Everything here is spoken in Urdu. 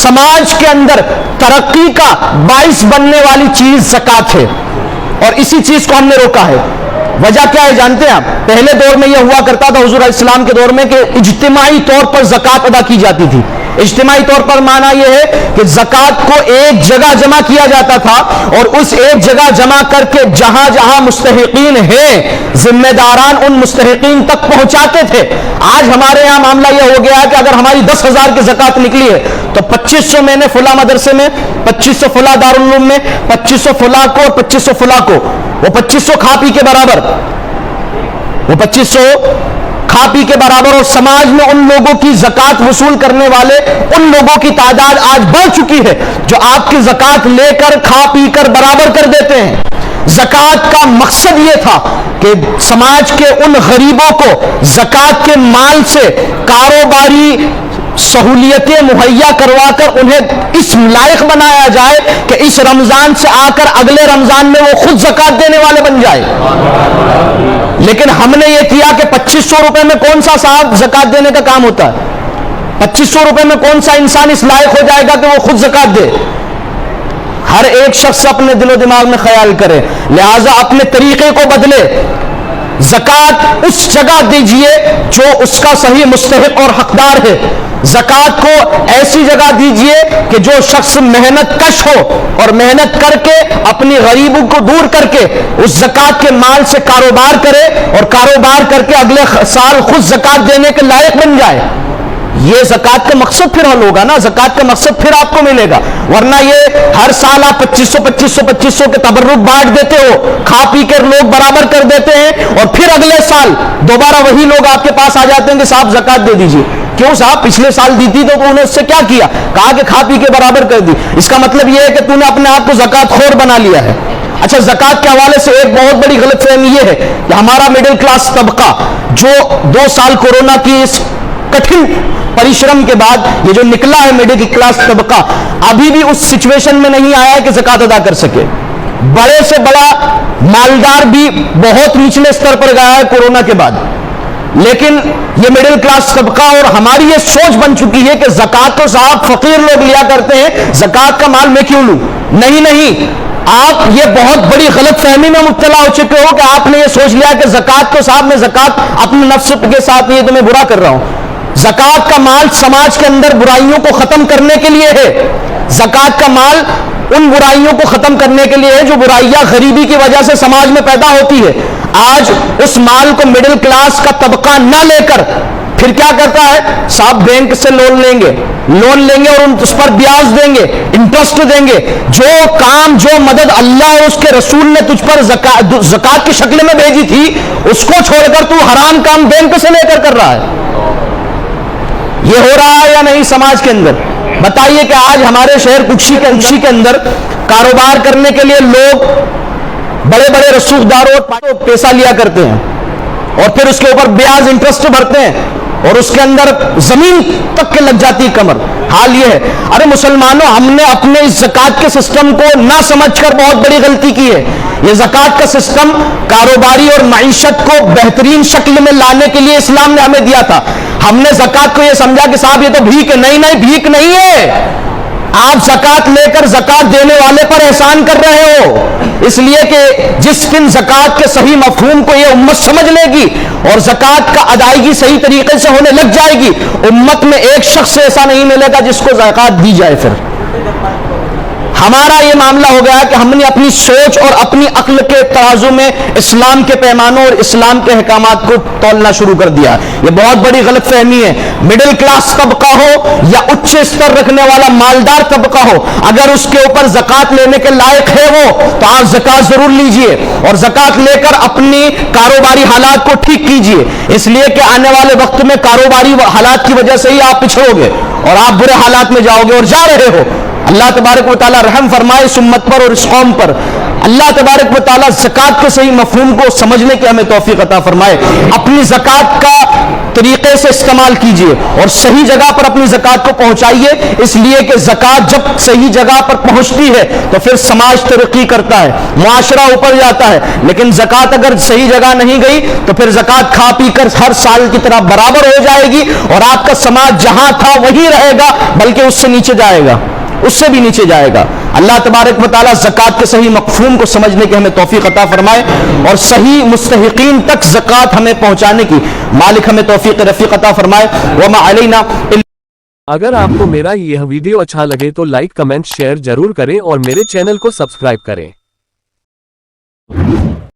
سماج کے اندر ترقی کا باعث بننے والی چیز زکات ہے، اور اسی چیز کو ہم نے روکا ہے۔ وجہ کیا ہے جانتے ہیں آپ؟ پہلے دور میں یہ ہوا کرتا تھا حضور علیہ السلام کے دور میں کہ اجتماعی طور پر زکات ادا کی جاتی تھی۔ اجتماعی طور پر معنی یہ ہے کہ زکات کو ایک جگہ جمع کیا جاتا تھا، اور اس ایک جگہ جمع کر کے جہاں جہاں مستحقین ہیں ذمہ داران ان مستحقین تک پہنچاتے تھے۔ آج ہمارے یہاں معاملہ یہ ہو گیا ہے کہ اگر ہماری 10,000 کی زکات نکلی ہے تو 2500 میں نے فلاں مدرسے میں، 2500 فلاں دارالعلوم میں، 2500 فلاں کو اور 2500 فلاں کو، وہ 2500 کھا پی کے برابر، وہ 2500 کھا پی کے برابر، اور سماج میں ان لوگوں کی زکات وصول کرنے والے ان لوگوں کی تعداد آج بڑھ چکی ہے جو آپ کی زکات لے کر کھا پی کر برابر کر دیتے ہیں۔ زکات کا مقصد یہ تھا کہ سماج کے ان غریبوں کو زکات کے مال سے کاروباری سہولیتیں مہیا کروا کر انہیں اس لائق بنایا جائے کہ اس رمضان سے آ کر اگلے رمضان میں وہ خود زکات دینے والے بن جائے۔ لیکن ہم نے یہ کیا کہ 2500 روپے میں کون سا صاحب زکات دینے کا کام ہوتا ہے؟ 2500 روپے میں کون سا انسان اس لائق ہو جائے گا کہ وہ خود زکات دے؟ ہر ایک شخص اپنے دل و دماغ میں خیال کرے، لہذا اپنے طریقے کو بدلے۔ زکات اس جگہ دیجئے جو اس کا صحیح مستحق اور حقدار ہے۔ زکات کو ایسی جگہ دیجئے کہ جو شخص محنت کش ہو اور محنت کر کے اپنی غریبوں کو دور کر کے اس زکات کے مال سے کاروبار کرے، اور کاروبار کر کے اگلے سال خود زکات دینے کے لائق بن جائے۔ یہ زکات کا مقصد پھر حل ہوگا نا، زکات کا مقصد پھر آپ کو ملے گا، ورنہ یہ ہر سال آپ 2500 کے تبرک بانٹ دیتے ہو، کھا پی کر لوگ برابر کر دیتے ہیں، اور پھر اگلے سال دوبارہ وہی لوگ آپ کے پاس آ جاتے ہیں کہ صاحب زکات دے دیجیے۔ کیوں صاحب؟ پچھلے سال دی تھی تو انہوں نے اس سے کیا کیا؟ کہا کہ کھا پی کے برابر کر دی۔ اس کا مطلب یہ ہے کہ تم نے اپنے آپ کو زکات خور بنا لیا ہے۔ اچھا، زکات کے حوالے سے ایک بہت بڑی غلط فہمی یہ ہے کہ ہمارا مڈل کلاس طبقہ جو 2 سال کورونا کی اس کٹھن پریشرم کے بعد یہ جو نکلا ہے مڈل کلاس طبقہ، ابھی بھی اس سچویشن میں نہیں آیا ہے کہ زکات ادا کر سکے۔ بڑے سے بڑا مالدار بھی بہت نچلے سطر پر گیا ہے کورونا کے بعد، لیکن یہ مڈل کلاس طبقہ اور ہماری یہ سوچ بن چکی ہے کہ زکات تو صاحب فقیر لوگ لیا کرتے ہیں، زکات کا مال میں کیوں لوں؟ نہیں، آپ یہ بہت بڑی غلط فہمی میں مبتلا ہو چکے ہو کہ آپ نے یہ سوچ لیا کہ زکات کو صاحب میں زکات اپنے نفس کے ساتھ یہ تو میں برا کر رہا ہوں۔ زکات کا مال سماج کے اندر برائیوں کو ختم کرنے کے لیے ہے۔ زکات کا مال ان برائیوں کو ختم کرنے کے لیے ہے جو برائیاں غریبی کی وجہ سے سماج میں پیدا ہوتی ہے۔ آج اس مال کو مڈل کلاس کا طبقہ نہ لے کر پھر کیا کرتا ہے؟ صاحب بینک سے لون لیں گے اور اس پر بیاج دیں گے، انٹرسٹ دیں گے۔ جو کام، جو مدد اللہ اور اس کے رسول نے تجھ پر زکات کی شکل میں بھیجی تھی، اس کو چھوڑ کر تو حرام کام بینک سے لے کر رہا ہے۔ یہ ہو رہا ہے یا نہیں سماج کے اندر؟ بتائیے کہ آج ہمارے شہر کچھی کے اندر کاروبار کرنے کے لیے لوگ بڑے بڑے رسوخداروں پیسہ لیا کرتے ہیں، اور پھر اس کے اوپر بیاج انٹرسٹ بھرتے ہیں، اور اس کے اندر زمین تک کے لگ جاتی کمر۔ حال یہ ہے، ارے مسلمانوں، ہم نے اپنے اس زکات کے سسٹم کو نہ سمجھ کر بہت بڑی غلطی کی ہے۔ یہ زکات کا سسٹم کاروباری اور معیشت کو بہترین شکل میں لانے کے لیے اسلام نے ہمیں دیا تھا۔ ہم نے زکات کو یہ سمجھا کہ صاحب یہ تو بھیک ہے۔ نہیں، بھیک نہیں ہے۔ آپ زکات لے کر زکات دینے والے پر احسان کر رہے ہو، اس لیے کہ جس دن زکات کے صحیح مفہوم کو یہ امت سمجھ لے گی اور زکات کا ادائیگی صحیح طریقے سے ہونے لگ جائے گی، امت میں ایک شخص ایسا نہیں ملے گا جس کو زکات دی جائے۔ پھر ہمارا یہ معاملہ ہو گیا کہ ہم نے اپنی سوچ اور اپنی عقل کے ترازو میں اسلام کے پیمانوں اور اسلام کے احکامات کو تولنا شروع کر دیا۔ یہ بہت بڑی غلط فہمی ہے۔ مڈل کلاس طبقہ ہو یا اچھ استر رکھنے والا مالدار طبقہ ہو، اگر اس کے اوپر زکات لینے کے لائق ہے وہ، تو آپ زکات ضرور لیجئے، اور زکات لے کر اپنی کاروباری حالات کو ٹھیک کیجئے، اس لیے کہ آنے والے وقت میں کاروباری حالات کی وجہ سے ہی آپ پچھڑو گے اور آپ برے حالات میں جاؤ گے، اور جا رہے ہو۔ اللہ تبارک و تعالیٰ رحم فرمائے اس امت پر اور اس قوم پر. اللہ تبارک و تعالیٰ زکوٰۃ کے صحیح مفہوم کو سمجھنے کی ہمیں توفیق عطا فرمائے. اپنی زکوٰۃ کا طریقے سے استعمال کیجئے اور صحیح جگہ پر اپنی زکوٰۃ کو پہنچائیے, اس لیے کہ زکوٰۃ جب صحیح جگہ پر پہنچتی ہے تو پھر سماج ترقی کرتا ہے, معاشرہ اوپر جاتا ہے. لیکن زکوٰۃ اگر صحیح جگہ نہیں گئی تو پھر زکوٰۃ کھا پی کر ہر سال کی طرح برابر ہو جائے گی اور آپ کا سماج جہاں تھا وہی رہے گا, بلکہ اس سے نیچے جائے گا, اس سے بھی نیچے جائے گا. اللہ تبارک و تعالیٰ زکوٰۃ کے صحیح مفہوم کو سمجھنے کی ہمیں توفیق عطا فرمائے اور صحیح مستحقین تک زکوٰۃ ہمیں پہنچانے کی مالک ہمیں توفیق رفیق عطا فرمائے. وما علینا. اگر آپ کو میرا یہ ویڈیو اچھا لگے تو لائک کمنٹ شیئر ضرور کریں اور میرے چینل کو سبسکرائب کریں.